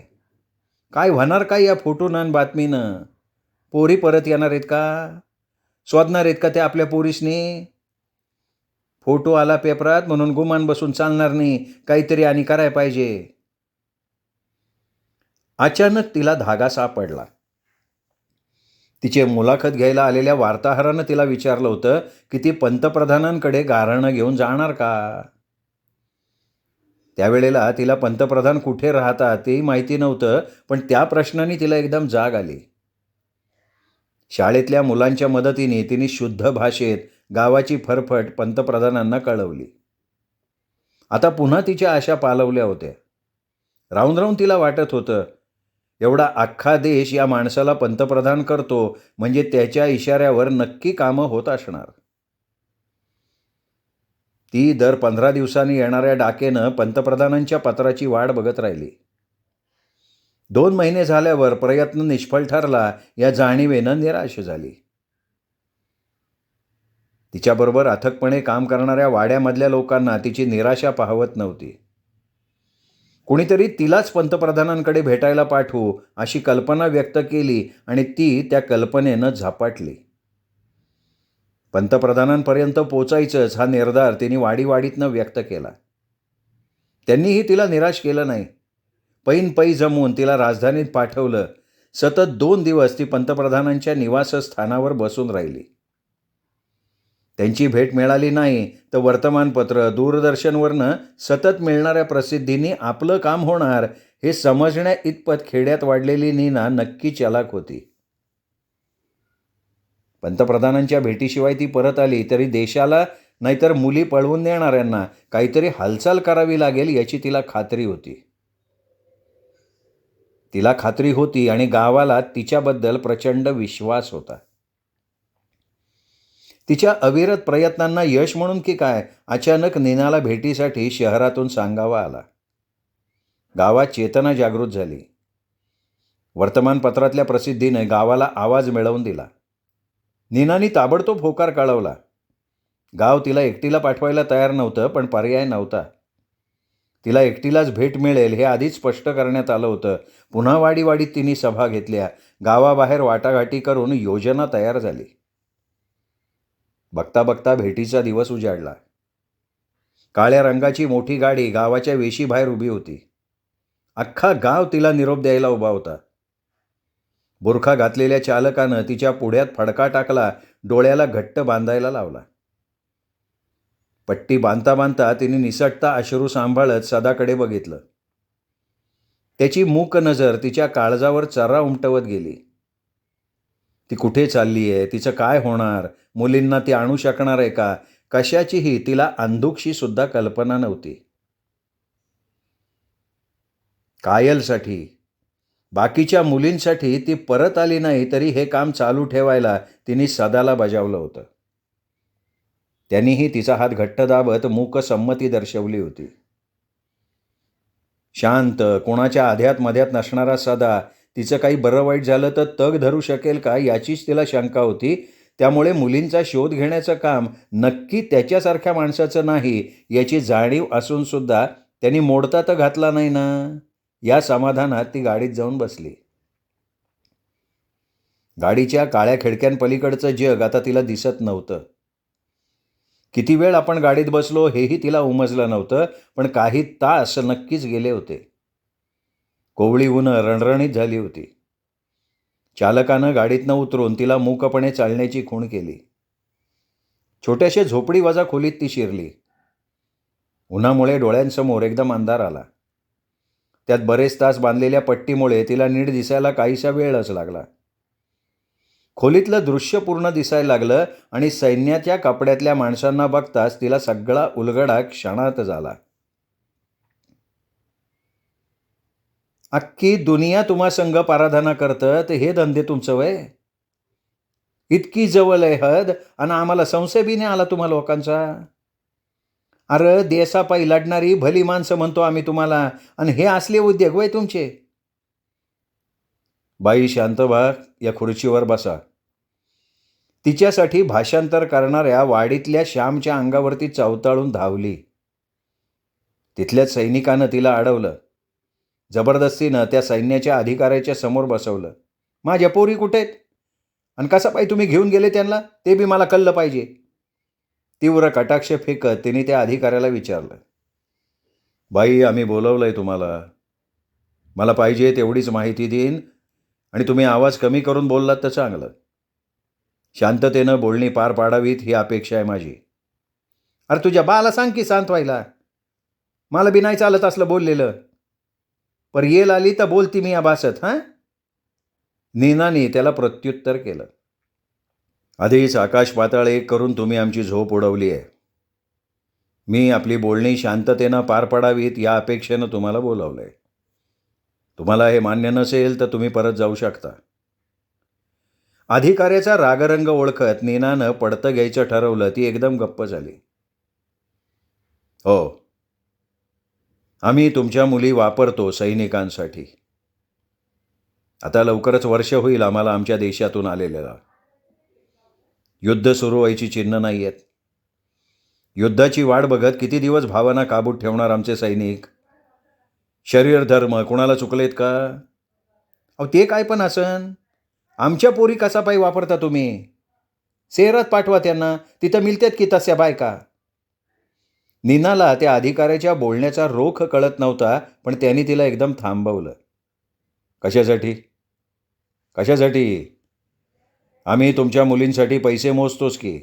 काय होणार काय या फोटोनं बातमीनं? पोरी परत येणार आहेत का? शोधणार आहेत का त्या आपल्या पोरीसनी? फोटो आला पेपरात म्हणून गुमान बसून चालणार नाही, काहीतरी आणि करायला पाहिजे. अचानक तिला धागा सापडला. तिची मुलाखत घ्यायला आलेल्या वार्ताहरानं तिला विचारलं होतं की ती पंतप्रधानांकडे गाऱ्हाणं घेऊन जाणार का. त्यावेळेला तिला पंतप्रधान कुठे राहतात तेही माहिती नव्हतं, पण त्या प्रश्नाने तिला एकदम जाग आली. शाळेतल्या मुलांच्या मदतीने तिने शुद्ध भाषेत गावाची फरफट पंतप्रधानांना कळवली. आता पुन्हा तिच्या आशा पालवल्या होत्या. राहून राहून तिला वाटत होतं, एवढा अख्खा देश या माणसाला पंतप्रधान करतो म्हणजे त्याच्या इशाऱ्यावर नक्की कामं होत असणार. ती दर 15 दिवसांनी येणाऱ्या डाकेनं पंतप्रधानांच्या पत्राची वाट बघत राहिली. 2 महिने झाल्यावर प्रयत्न निष्फळ ठरला या जाणीवेनं निराश झाली. तिच्याबरोबर अथकपणे काम करणाऱ्या वाड्यामधल्या लोकांना तिची निराशा पाहवत नव्हती. कुणीतरी तिलाच पंतप्रधानांकडे भेटायला पाठवू अशी कल्पना व्यक्त केली आणि ती त्या कल्पनेनं झपाटली. पंतप्रधानांपर्यंत पोचायचंच हा निर्धार तिने वाडीवाडीतनं व्यक्त केला. त्यांनीही तिला निराश केलं नाही. पैन पै जमवून तिला राजधानीत पाठवलं. सतत 2 दिवस ती पंतप्रधानांच्या निवासस्थानावर बसून राहिली. त्यांची भेट मिळाली नाही तर वर्तमानपत्र, दूरदर्शनवरनं सतत मिळणाऱ्या प्रसिद्धीने आपलं काम होणार हे समजण्या इतपत खेड्यात वाढलेली नीना नक्की चलाक होती. पंतप्रधानांच्या भेटीशिवाय ती परत आली तरी देशाला नाहीतर मुली पळवून नेणाऱ्यांना काहीतरी हालचाल करावी लागेल याची तिला खात्री होती. आणि गावाला तिच्याबद्दल प्रचंड विश्वास होता. तिच्या अविरत प्रयत्नांना यश म्हणून की काय अचानक नीनाला भेटीसाठी शहरातून सांगावा आला. गावात चेतना जागृत झाली. वर्तमानपत्रातल्या प्रसिद्धीने गावाला आवाज मिळवून दिला. नीनाने ताबडतोब होकार कळवला. गाव तिला एकटीला पाठवायला तयार नव्हतं, पण पर्याय नव्हता. तिला एकटीलाच भेट मिळेल हे आधीच स्पष्ट करण्यात आलं होतं. पुन्हा वाडीवाडीत तिने सभा घेतल्या. गावाबाहेर वाटाघाटी करून योजना तयार झाली. बघता बघता भेटीचा दिवस उजाडला. काळ्या रंगाची मोठी गाडी गावाच्या वेशीबाहेर उभी होती. अख्खा गाव तिला निरोप द्यायला उभा होता. बुरखा घातलेल्या चालकानं तिच्या पुढ्यात फडका टाकला, डोळ्याला घट्ट बांधायला लावला. पट्टी बांधता बांधता तिने निसटता अश्रू सांभाळत सदाकडे बघितलं. त्याची मूक नजर तिच्या काळजावर चरा उमटवत गेली. ती कुठे चालली आहे, तिचं काय होणार, मुलींना ती आणू शकणार आहे का, कशाचीही तिला अंधुकशी सुद्धा कल्पना नव्हती. कायलसाठी, बाकीच्या मुलींसाठी ती परत आली नाही तरी हे काम चालू ठेवायला तिने सदाला बजावलं होतं. त्यांनीही तिचा हात घट्ट दाबत मूक संमती दर्शवली होती. शांत, कोणाच्या आध्यात मध्यात नसणारा सदा तिचं काही बरं वाईट झालं तर तग धरू शकेल का याचीच तिला शंका होती. त्यामुळे मुलींचा शोध घेण्याचं काम नक्की त्याच्यासारख्या माणसाचं नाही याची जाणीव असून सुद्धा त्यांनी मोडता तर घातला नाही ना, या समाधानात ती गाडीत जाऊन बसली. गाडीच्या काळ्या खिडक्यांपलीकडचं जग आता तिला दिसत नव्हतं. किती वेळ आपण गाडीत बसलो हेही तिला उमजलं नव्हतं, पण काही तास नक्कीच गेले होते. कोवळी उन्हं रणरणीत झाली होती. चालकानं गाडीतनं उतरून तिला मूकपणे चालण्याची खूण केली. छोट्याशा झोपडी वजा खोलीत ती शिरली. उन्हामुळे डोळ्यांसमोर एकदम अंधार आला. त्यात बरेच तास बांधलेल्या पट्टीमुळे तिला नीट दिसायला काहीसा वेळच लागला. खोलीतलं दृश्य पूर्ण दिसायला लागलं आणि सैन्याच्या कपड्यातल्या माणसांना बघताच तिला सगळा उलगडा क्षणात झाला. अख्खी दुनिया तुम्हा संघ पाराधना करतं तर हे धंदे तुमचं वय? इतकी जवळ आहे हद आणि आम्हाला संशय बी नाही आला तुम्हा लोकांचा? अरे देशापायी लढणारी भली माणसं म्हणतो आम्ही तुम्हाला, आणि हे असले उद्योग वय तुमचे? बाई शांत व्हा, या खुर्चीवर बसा. तिच्यासाठी भाषांतर करणाऱ्या वाडीतल्या श्यामच्या अंगावरती चवताळून धावली. तिथल्याच सैनिकानं तिला अडवलं. जबरदस्तीनं त्या सैन्याच्या अधिकाऱ्याच्या समोर बसवलं. माझ्या पोरी कुठे आहेत आणि कसा पाय तुम्ही घेऊन गेले त्यांना, ते बी मला कळलं पाहिजे. तीव्र कटाक्ष फेकत तिने त्या अधिकाऱ्याला विचारलं. बाई, आम्ही बोलवलंय तुम्हाला. मला पाहिजे तेवढीच माहिती देईन आणि तुम्ही आवाज कमी करून बोललात तर चांगलं. शांततेनं बोलणी पार पाडावीत ही अपेक्षा आहे माझी. अरे तुझ्या बाला सांग की शांत व्हायला. मला बी नाही चालत असलं बोललेलं. पर येल आली तर बोलती मी या भासत. हां, नीनाने त्याला प्रत्युत्तर केलं. आधीच आकाश पाताळ एक करून तुम्ही आमची झोप उडवली आहे. मी आपली बोलणी शांततेनं पार पाडावीत या अपेक्षेनं तुम्हाला बोलावलं आहे. तुम्हाला हे मान्य नसेल तर तुम्ही परत जाऊ शकता. अधिकाऱ्याचा रागरंग ओळखत नीनानं पडतं घ्यायचं ठरवलं. ती एकदम गप्प झाली. हो, आम्ही तुमच्या मुली वापरतो सैनिकांसाठी. आता लवकरच वर्ष होईल आम्हाला आमच्या देशातून आलेल्याला. युद्ध सुरू व्हायची चिन्ह नाही आहेत. युद्धाची वाट बघत किती दिवस भावना काबूत ठेवणार आमचे सैनिक? शरीर धर्म कुणाला चुकलेत का? अहो ते काय पण असन. आमच्या पोरी कसा पायी वापरता तुम्ही? शहरात पाठवा त्यांना, तिथं मिळतात की तस्या बायका. नीनाला त्या अधिकाऱ्याच्या बोलण्याचा रोख कळत नव्हता, पण त्यांनी तिला एकदम थांबवलं. कशासाठी? कशासाठी? आम्ही तुमच्या मुलींसाठी पैसे मोजतोच की.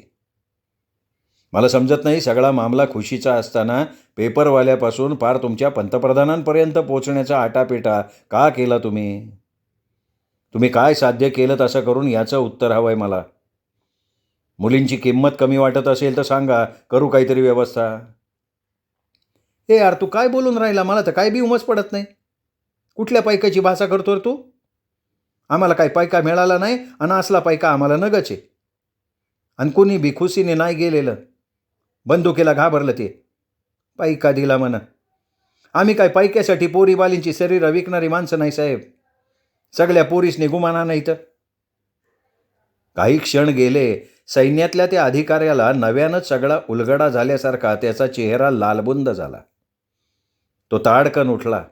मला समजत नाही, सगळा मामला खुशीचा असताना पेपरवाल्यापासून पार तुमच्या पंतप्रधानांपर्यंत पोचण्याचा आटापिटा का केला तुम्ही? तुम्ही काय साध्य केलं असं करून याचं उत्तर हवं आहे मला. मुलींची किंमत कमी वाटत असेल तर सांगा, करू काहीतरी व्यवस्था. हे यार तू काय बोलून राहिला? मला तर काय बी उमस पडत नाही. कुठल्या पैकाची भाषा करतो रे तू? आम्हाला काय पैका मिळाला नाही आणि असला पैका आम्हाला नगच आहे. आणि कोणी बी खुशीने नाही गेलेलं. बंदुकीला घाबरलं ते. पैका दिला म्हणा. आम्ही काय पैक्यासाठी पोरी बालींची शरीरं विकणारी माणसं नाही साहेब. सगळ्या पोरीसने गुमाना नाही तर. काही क्षण गेले. सैन्यातल्या त्या अधिकाऱ्याला नव्यानंच सगळा उलगडा झाल्यासारखा त्याचा चेहरा लालबुंद झाला. तो ताडकन उठला.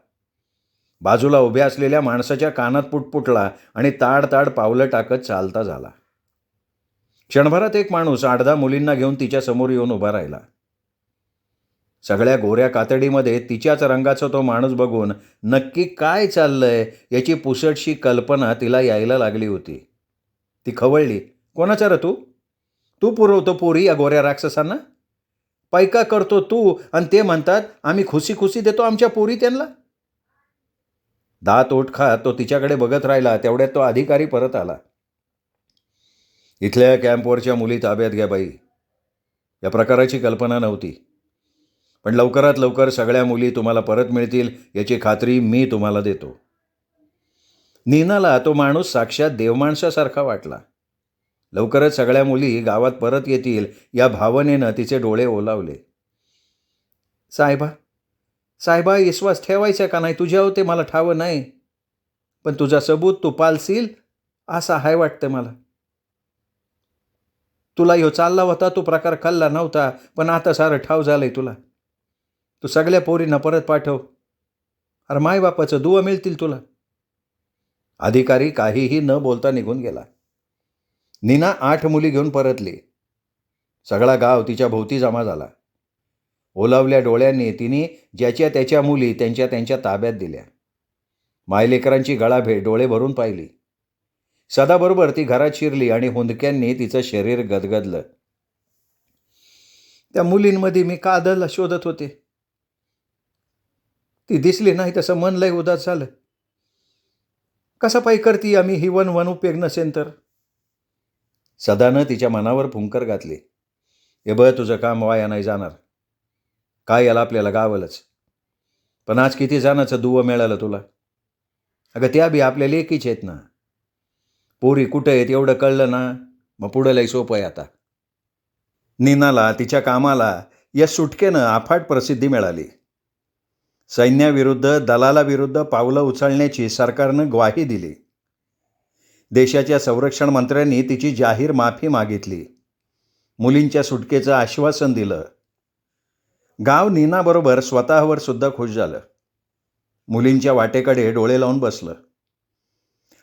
बाजूला उभ्या असलेल्या माणसाच्या कानात पुटपुटला आणि ताड ताड पावलं टाकत चालता झाला. क्षणभरात एक माणूस 8-10 मुलींना घेऊन तिच्या समोर येऊन उभा राहिला. सगळ्या गोऱ्या कातडीमध्ये तिच्याच रंगाचा तो माणूस बघून नक्की काय चाललंय याची पुसटशी कल्पना तिला यायला लागली होती. ती खवळली. कोणाचा रे तू? तू पुरवतो पोरी या गोऱ्या राक्षसांना? पैका करतो तू आणि ते म्हणतात आम्ही खुशी खुशी देतो आमच्या पोरी त्यांना? दात ओठ खात तो तिच्याकडे बघत राहिला. तेवढ्यात तो अधिकारी परत आला. इथल्या कॅम्पवरच्या मुली ताब्यात घ्या बाई. या प्रकाराची कल्पना नव्हती, पण लवकरात लवकर सगळ्या मुली तुम्हाला परत मिळतील याची खात्री मी तुम्हाला देतो. नीनाला तो माणूस साक्षात देवमाणसासारखा वाटला. लवकरच सगळ्या मुली गावात परत येतील या भावनेनं तिचे डोळे ओलावले. साहेबा, साहेबा विश्वास ठेवायचा का नाही तुझ्यावर ते मला ठावं नाही, पण तुझा सबूत तू पालशील असा हाय वाटतं मला. तुला ह्यो चालला होता तो प्रकार खाल्ला नव्हता, पण आता सारं ठाव झालंय तुला. तू सगळ्या पोरींना परत पाठव. अरे मायबापाचं दुवा मिळतील तुला. अधिकारी काहीही न बोलता निघून गेला. नीना 8 मुली घेऊन परतली. सगळा गाव तिच्या भोवती जमा झाला. ओलावल्या डोळ्यांनी तिने ज्याच्या त्याच्या मुली त्यांच्या त्यांच्या ताब्यात दिल्या. मायलेकरांची गळाभेट डोळे भरून पाहिली. सदाबरोबर ती घरात शिरली आणि हुंदक्यांनी तिचं शरीर गदगदलं. त्या मुलींमध्ये मी कादलला शोधत होते. ती दिसली नाही तसं मन लय उदास झालं. कसा पाय करती आम्ही ही वन उपयोग नसेन तर. सदानं तिच्या मनावर फुंकर घातली. हे बघ तुझं काम वाया नाही जाणार. काय याला आपल्याला गावलंच. पण आज किती जणांचं दुवं मिळालं तुला. अगं त्या बी आपल्या लेकीच आहेत ना. पोरी कुठं आहेत एवढं कळलं ना, मग पुढं लय सोपं आहे आता. नीनाला तिच्या कामाला या सुटकेनं अफाट प्रसिद्धी मिळाली. सैन्याविरुद्ध दलालाविरुद्ध पावलं उचलण्याची सरकारनं ग्वाही दिली. देशाच्या संरक्षण मंत्र्यांनी तिची जाहीर माफी मागितली. मुलींच्या सुटकेचं आश्वासन दिलं. गाव नीनाबरोबर स्वतःवर सुद्धा खुश झालं. मुलींच्या वाटेकडे डोळे लावून बसलं.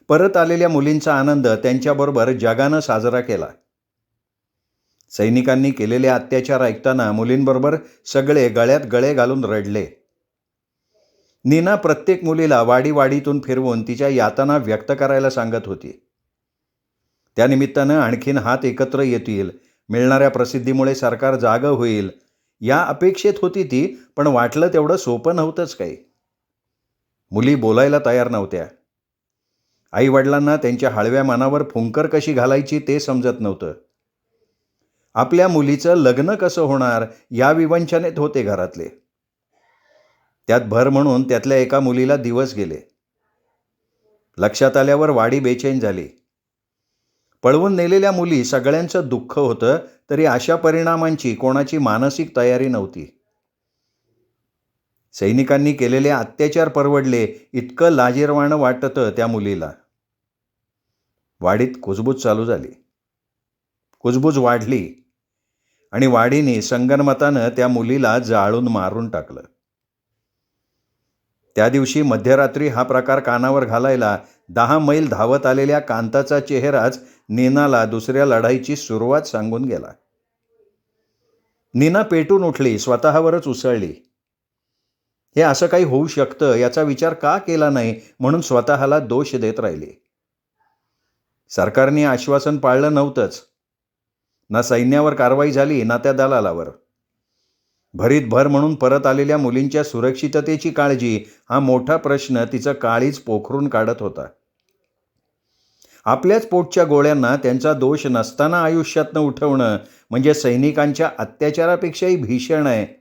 परत आलेल्या मुलींचा आनंद त्यांच्याबरोबर जगानं साजरा केला. सैनिकांनी केलेले अत्याचार ऐकताना मुलींबरोबर सगळे गळ्यात गळे घालून रडले. नीना प्रत्येक मुलीला वाडीतून फिरवून तिच्या यातना व्यक्त करायला सांगत होती. त्यानिमित्तानं आणखीन हात एकत्र येतील, मिळणाऱ्या प्रसिद्धीमुळे सरकार जागं होईल, या अपेक्षेत होती ती. पण वाटलं तेवढं सोपं नव्हतंच काही. मुली बोलायला तयार नव्हत्या. आईवडिलांना त्यांच्या हळव्या मनावर फुंकर कशी घालायची ते समजत नव्हतं. आपल्या मुलीचं लग्न कसं होणार या विवंचनेत होते घरातले. त्यात भर म्हणून त्यातल्या एका मुलीला दिवस गेले. लक्षात आल्यावर वाडी बेचैन झाली. पळवून नेलेल्या मुली सगळ्यांचं दुःख होतं, तरी अशा परिणामांची कोणाची मानसिक तयारी नव्हती. सैनिकांनी केलेले अत्याचार परवडले इतकं लाजिरवाणं वाटतं त्या मुलीला. वाडीत कुजबूज चालू झाली. कुजबूज वाढली आणि वाडीने संगनमतानं त्या मुलीला जाळून मारून टाकलं. त्या दिवशी मध्यरात्री हा प्रकार कानावर घालायला 10 मैल धावत आलेल्या कांताचा चेहराच नीनाला दुसऱ्या लढाईची सुरुवात सांगून गेला. नीना पेटून उठली, स्वतःवरच उसळली. हे असं काही होऊ शकतं याचा विचार का केला नाही म्हणून स्वतःला दोष देत राहिली. सरकारने आश्वासन पाळलं नव्हतंच. ना सैन्यावर कारवाई झाली ना त्या दलालावर. भरीत भर म्हणून परत आलेल्या मुलींच्या सुरक्षिततेची काळजी हा मोठा प्रश्न तिचं काळीज पोखरून काढत होता. आपल्याच पोटच्या गोळ्यांना त्यांचा दोष नसताना आयुष्यातनं उठवणं म्हणजे सैनिकांच्या अत्याचारापेक्षाही भीषण आहे.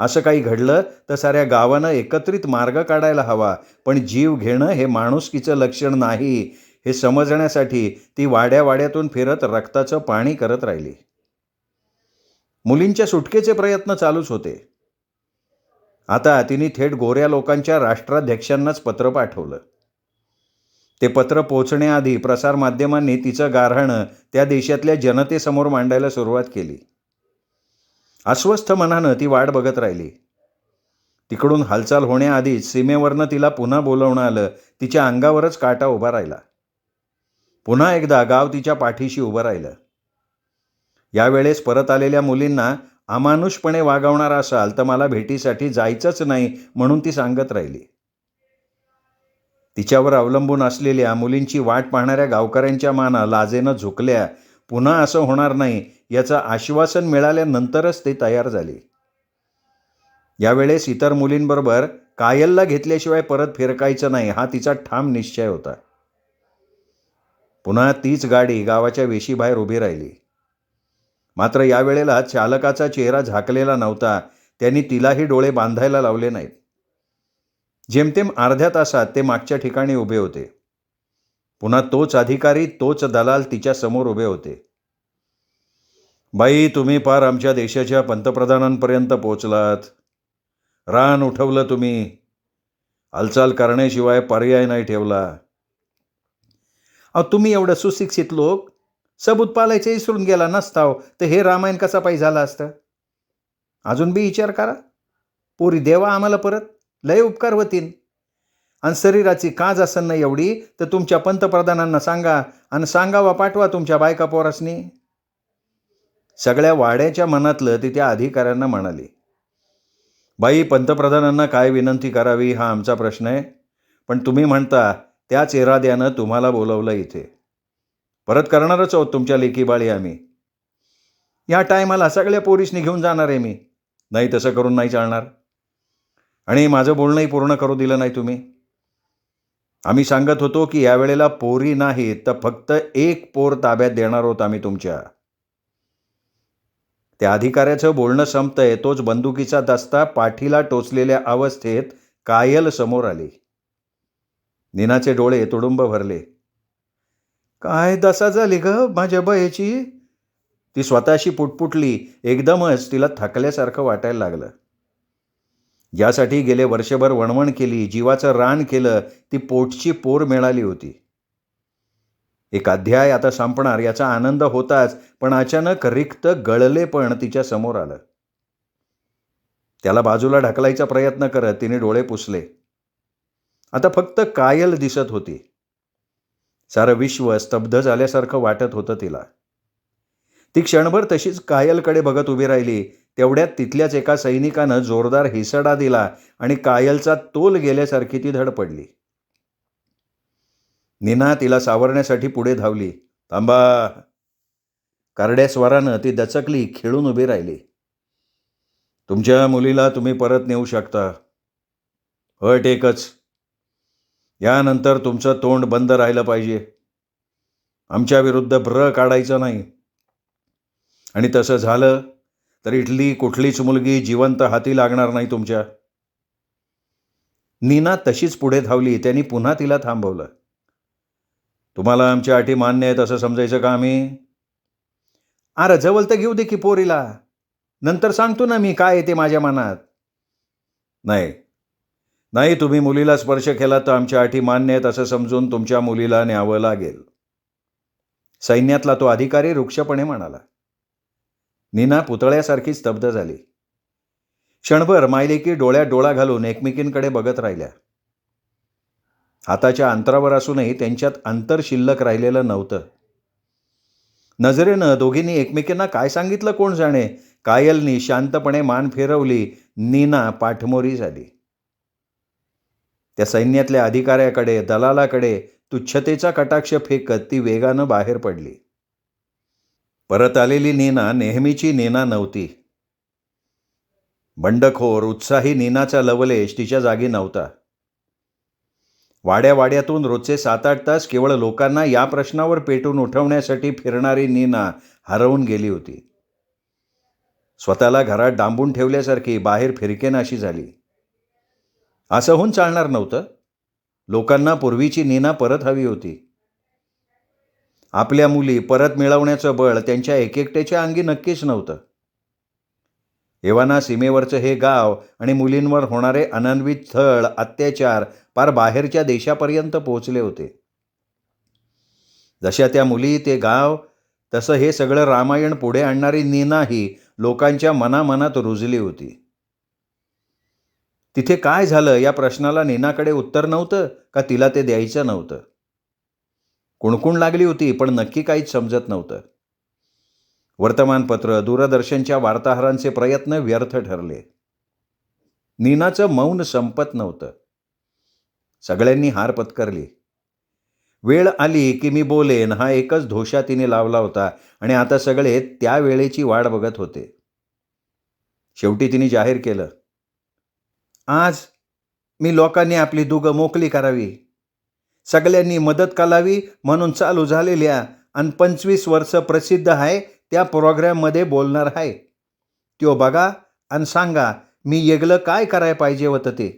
असं काही घडलं तर साऱ्या गावानं एकत्रित मार्ग काढायला हवा. पण जीव घेणं हे माणुसकीचं लक्षण नाही हे समजण्यासाठी ती वाड्यावाड्यातून फिरत रक्ताचं पाणी करत राहिली. मुलींच्या सुटकेचे प्रयत्न चालूच होते. आता तिने थेट गोऱ्या लोकांच्या राष्ट्राध्यक्षांनाच पत्र पाठवलं. ते पत्र पोचण्याआधी प्रसारमाध्यमांनी तिचं गाऱ्हाणं त्या देशातल्या जनतेसमोर मांडायला सुरुवात केली. अस्वस्थ मनानं ती वाट बघत राहिली. तिकडून हालचाल होण्याआधीच सीमेवरनं तिला पुन्हा बोलवणं आलं. तिच्या अंगावरच काटा उभा राहिला. पुन्हा एकदा गाव तिच्या पाठीशी उभं राहिलं. यावेळेस परत आलेल्या मुलींना अमानुषपणे वागवणार असाल तर मला भेटीसाठी जायचंच नाही म्हणून ती सांगत राहिली. तिच्यावर अवलंबून असलेल्या मुलींची वाट पाहणाऱ्या गावकऱ्यांच्या माना लाजेनं झुकल्या. पुन्हा असं होणार नाही याचं आश्वासन मिळाल्यानंतरच ते तयार झाली. यावेळेस इतर मुलींबरोबर कायलला घेतल्याशिवाय परत फिरकायचं नाही हा तिचा ठाम निश्चय होता. पुन्हा तीच गाडी गावाच्या वेशीबाहेर उभी राहिली. मात्र यावेळेला चालकाचा चेहरा झाकलेला नव्हता. त्यांनी तिलाही डोळे बांधायला लावले नाहीत. जेमतेम अर्ध्या तासात ते मागच्या ठिकाणी उभे होते. पुन्हा तोच अधिकारी तोच दलाल तिच्या समोर उभे होते. बाई, तुम्ही पार आमच्या देशाच्या पंतप्रधानांपर्यंत पोचलात. रान उठवलं तुम्ही. हालचाल करण्याशिवाय पर्याय नाही ठेवला. तुम्ही एवढं सुशिक्षित लोक सबूत पालायचं विसरून गेला नसताव तर हे रामायण कसा पाहिजे झालं असतं. अजून बी विचार करा. पोरी देवा आम्हाला परत, लय उपकार होतील. आणि शरीराची काज असन नाही एवढी तर तुमच्या पंतप्रधानांना सांगा आणि सांगावा पाठवा तुमच्या बायका पोरासनी. सगळ्या वाड्याच्या मनातलं ती त्या अधिकाऱ्यांना म्हणाली. बाई, पंतप्रधानांना काय विनंती करावी हा आमचा प्रश्न आहे. पण तुम्ही म्हणता त्याच इराद्यानं तुम्हाला बोलवलं इथे. परत करणारच आहोत तुमच्या लेकीबाळी आम्ही. या टायमाला सगळ्या पोरीसनी घेऊन जाणार आहे मी. नाही, तसं करून नाही चालणार. आणि माझं बोलणंही पूर्ण करू दिलं नाही तुम्ही. आम्ही सांगत होतो की यावेळेला पोरी नाहीत तर फक्त एक पोर ताब्यात देणार आहोत आम्ही तुमच्या. त्या अधिकाऱ्याचं बोलणं संपतंय तोच बंदुकीचा दस्ता पाठीला टोचलेल्या अवस्थेत कायल समोर आली. नीनाचे डोळे तुडुंब भरले. काय दशा झाली ग माझ्या बयाची? ती स्वतःशी पुटपुटली. एकदमच तिला थकल्यासारखं वाटायला लागलं. ज्यासाठी गेले वर्षभर वणवण केली, जीवाचं रान केलं, ती पोटची पोर मिळाली होती. एक अध्याय आता संपणार याचा आनंद होताच, पण अचानक रिक्त गळलेपण तिच्या समोर आलं. त्याला बाजूला ढकलायचा प्रयत्न करत तिने डोळे पुसले. आता फक्त कायल दिसत होती. सारं विश्व स्तब्ध झाल्यासारखं वाटत होतं तिला. ती क्षणभर तशीच कायलकडे बघत उभी राहिली. तेवढ्यात तिथल्याच एका सैनिकानं जोरदार हिसडा दिला आणि कायलचा तोल गेल्यासारखी ती धडपडली. नीना तिला सावरण्यासाठी पुढे धावली. थांबा. करड्या स्वरानं ती दचकली, खिळून उभी राहिली. तुमच्या मुलीला तुम्ही परत नेऊ शकता. अट एकच, यानंतर तुमचं तोंड बंद राहिलं पाहिजे. आमच्या विरुद्ध ब्र काढायचं नाही. आणि तसं झालं तर इथली कुठलीच मुलगी जिवंत हाती लागणार नाही तुमच्या. नीना तशीच पुढे धावली. त्यांनी पुन्हा तिला थांबवलं. तुम्हाला आमच्या अटी मान्य आहेत असं समजायचं का आम्ही? अरे जवळ तर घेऊ दे की पोरीला, नंतर सांगतो ना मी काय येते माझ्या मनात. नाही नाही, तुम्ही मुलीला स्पर्श केला तर आमच्या अटी मान्य आहेत असं समजून तुमच्या मुलीला न्यावं लागेल. सैन्यातला तो अधिकारी रुक्षपणे म्हणाला. नीना पुतळ्यासारखी स्तब्ध झाली. क्षणभर मायलेकी डोळ्यात डोळा घालून एकमेकींकडे बघत राहिल्या. हाताच्या अंतरावर असूनही त्यांच्यात अंतर शिल्लक राहिलेलं नव्हतं. नजरेनं दोघींनी एकमेकींना काय सांगितलं कोण जाणे. कायलनी शांतपणे मान फिरवली. नीना पाठमोरी झाली. त्या सैन्यातल्या अधिकाऱ्याकडे, दलालाकडे तुच्छतेचा कटाक्ष फेकत ती वेगानं बाहेर पडली. परत आलेली नीना नेहमीची नीना नव्हती. बंडखोर उत्साही नीनाचा लवलेश तिच्या जागी नव्हता. वाड्यावाड्यातून रोजचे 7-8 तास केवळ लोकांना या प्रश्नावर पेटून उठवण्यासाठी फिरणारी नीना हरवून गेली होती. स्वतःला घरात डांबून ठेवल्यासारखी बाहेर फिरकेनाशी झाली. असं होऊन चालणार नव्हतं. लोकांना पूर्वीची नीना परत हवी होती. आपल्या मुली परत मिळवण्याचं बळ त्यांच्या एकट्याच्या अंगी नक्कीच नव्हतं. एव्हाना सीमेवरचं हे गाव आणि मुलींवर होणारे अनन्वित छळ, अत्याचार पार बाहेरच्या देशापर्यंत पोहोचले होते. जशा त्या मुली, ते गाव, तसं हे सगळं रामायण पुढे आणणारी नीनाही लोकांच्या मनामनात रुजली होती. तिथे काय झालं या प्रश्नाला नीनाकडे उत्तर नव्हतं का तिला ते द्यायचं नव्हतं. कुणकुण लागली होती पण नक्की काहीच समजत नव्हतं. वर्तमानपत्र, दूरदर्शनच्या वार्ताहरांचे प्रयत्न व्यर्थ ठरले. नीनाचं मौन संपत नव्हतं. सगळ्यांनी हार पत्करली. वेळ आली की मी बोलेन हा एकच धोशा तिने लावला होता आणि आता सगळे त्या वेळेची वाट बघत होते. शेवटी तिने जाहीर केलं, आज मी लोकांनी आपली दुगं मोकळी करावी. सगळ्यांनी मदत करावी म्हणून चालू झालेल्या आणि 25 वर्ष प्रसिद्ध आहे त्या प्रोग्रॅममध्ये बोलणार आहे. त्यो बघा आणि सांगा मी येगलं काय करायला पाहिजे होतं ते.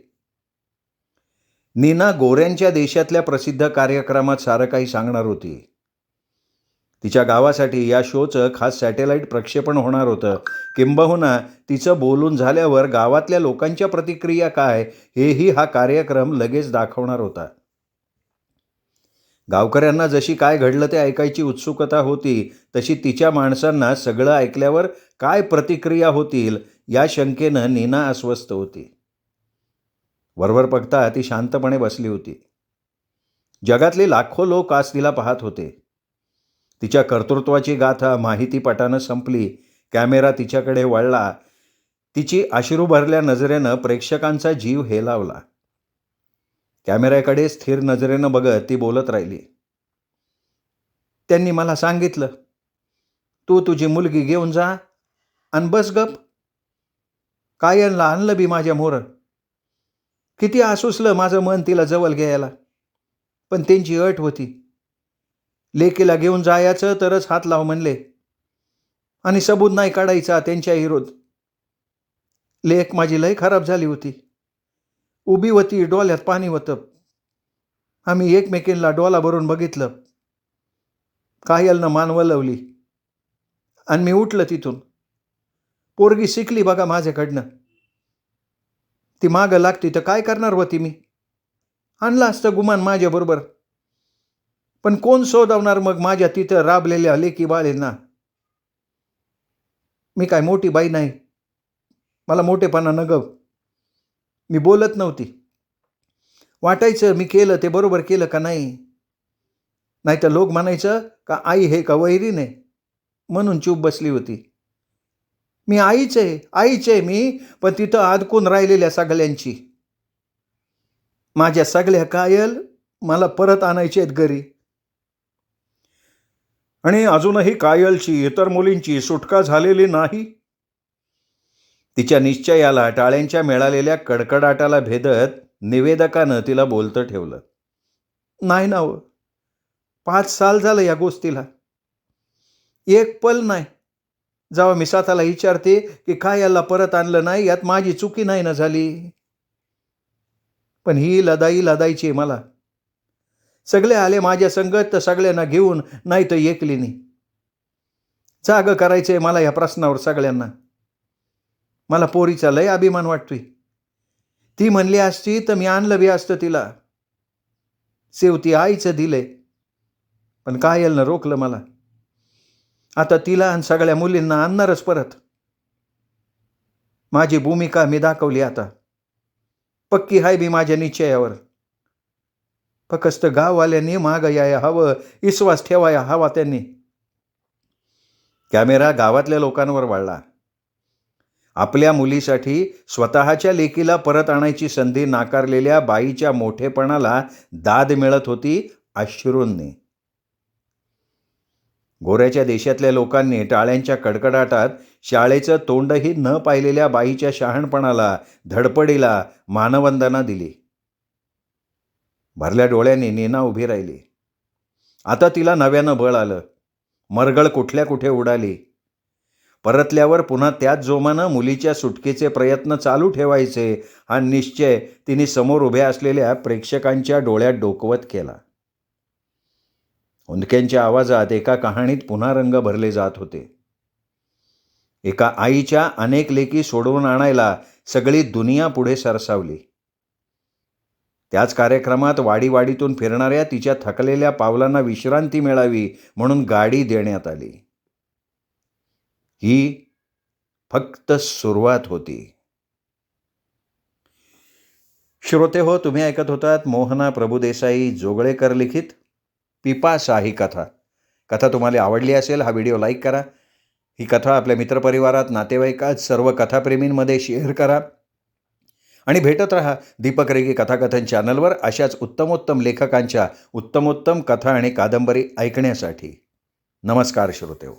नीना गोऱ्यांच्या देशातल्या प्रसिद्ध कार्यक्रमात सारं काही सांगणार होती. तिच्या गावासाठी या शोचं खास सॅटेलाईट प्रक्षेपण होणार होतं. किंबहुना तिचं बोलून झाल्यावर गावातल्या लोकांच्या प्रतिक्रिया काय हेही हा कार्यक्रम लगेच दाखवणार होता. गावकऱ्यांना जशी काय घडलं ते ऐकायची उत्सुकता होती, तशी तिच्या माणसांना सगळं ऐकल्यावर काय प्रतिक्रिया होतील या शंकेनं नीना अस्वस्थ होती. वरवर बघता ती शांतपणे बसली होती. जगातले लाखो लोक आज तिला पाहत होते. तिच्या कर्तृत्वाची गाथा माहितीपटानं संपली. कॅमेरा तिच्याकडे वळला. तिची अश्रू भरल्या नजरेनं प्रेक्षकांचा जीव हेलावला. कॅमेऱ्याकडे स्थिर नजरेनं बघत ती बोलत राहिली. त्यांनी मला सांगितलं, तू तुझी मुलगी घेऊन जा आणि बस गप. कायलला आणलं बी माझ्या मोर. किती आसुसलं माझं मन तिला जवळ घ्यायला, पण त्यांची अट होती. लेकीला घेऊन जायचं तरच हात लाव म्हणले आणि सबूत नाही काढायचा त्यांच्या विरोध. लेक माझी लय खराब झाली होती. उभी होती, डोळ्यात पाणी होतं. आम्ही एकमेकींना डोळा भरून बघितलं. कायलनं मान वळवली आणि मी उठलं तिथून. पोरगी शिकली बघा माझ्याकडनं. ती मागं लागती तर काय करणार होती मी. आणलं असतं गुमान माझ्याबरोबर, पण कोण शोधवणार मग माझ्या तिथं राबलेल्या लेकी बाळींना. मी काय मोठी बाई नाही, मला मोठेपणा न गव. मी बोलत नव्हती. वाटायचं मी केलं ते बरोबर केलं का नाही. नाहीतर लोक म्हणायचं का आई हे का वैरी नाही. म्हणून चूप बसली होती. मी आईच आहे मी, पण तिथं अडकून राहिलेल्या सगळ्यांची. माझ्या सगळ्या कायल मला परत आणायचे आहेत घरी. आणि अजूनही कायलची इतर मुलींची सुटका झालेली नाही. तिच्या निश्चयाला टाळ्यांच्या मिळालेल्या कडकडाटाला भेदत निवेदकानं तिला बोलतं ठेवलं. नाही ना हो, 5 साल झालं या गोष्टीला. एक पल नाही. जेव्हा मी स्वतःला विचारते की काय याला परत आणलं नाही, यात माझी चुकी नाही ना झाली. पण ही लदाईची मला. सगळे आले माझ्या संगत तर सगळ्यांना घेऊन, नाही तर एकलीनी. जाग करायचंय मला या प्रश्नावर सगळ्यांना. मला पोरीचा लय अभिमान वाटतोय. ती म्हणली असती तर मी आणलं बी असतं तिला. शेवटी आईचं दिलंय, पण कायलनं रोखलं मला. आता तिला आणि सगळ्या मुलींना आणणारच परत. माझी भूमिका मी दाखवली आता. पक्की हाय बी माझ्या निश्चयावर. फक्त गाववाल्यांनी मागं याया हवं, विश्वास ठेवाया हवा त्यांनी. कॅमेरा गावातल्या लोकांवर वळला. आपल्या मुलीसाठी स्वतःच्या लेकीला परत आणायची संधी नाकारलेल्या बाईच्या मोठेपणाला दाद मिळत होती अश्रूंनी. गोऱ्याच्या देशातल्या लोकांनी टाळ्यांच्या कडकडाटात शाळेचं तोंडही न पाहिलेल्या बाईच्या शहाणपणाला, धडपडीला मानवंदना दिली. भरल्या डोळ्यांनी नीना उभी राहिली. आता तिला नव्यानं बळ आलं. मरगळ कुठे उडाली. परतल्यावर पुन्हा त्याच जोमानं मुलीच्या सुटकेचे प्रयत्न चालू ठेवायचे हा निश्चय तिने समोर उभ्या असलेल्या प्रेक्षकांच्या डोळ्यात डोकवत केला. हुंदक्यांच्या आवाजात एका कहाणीत पुन्हा रंग भरले जात होते. एका आईच्या अनेक लेकी सोडवून आणायला सगळी दुनिया पुढे सरसावली. त्याच कार्यक्रमात वाडीतून फिरणाऱ्या तिच्या थकलेल्या पावलांना विश्रांती मिळावी म्हणून गाडी देण्यात आली. ही फक्त सुरुवात होती. श्रोते हो, तुम्ही ऐकत होतात मोहना प्रभुदेसाई जोगळेकर लिखित पिपासा ही कथा. कथा तुम्हाला आवडली असेल, हा व्हिडिओ लाईक करा. ही कथा आपल्या मित्रपरिवारात, नातेवाईकात, सर्व कथाप्रेमींमध्ये शेअर करा. आणि भेटत रहा दीपक रेगे कथाकथन चॅनलवर अशाच उत्तमोत्तम लेखकांच्या उत्तमोत्तम कथा आणि कादंबरी ऐकण्यासाठी. नमस्कार श्रोते हो.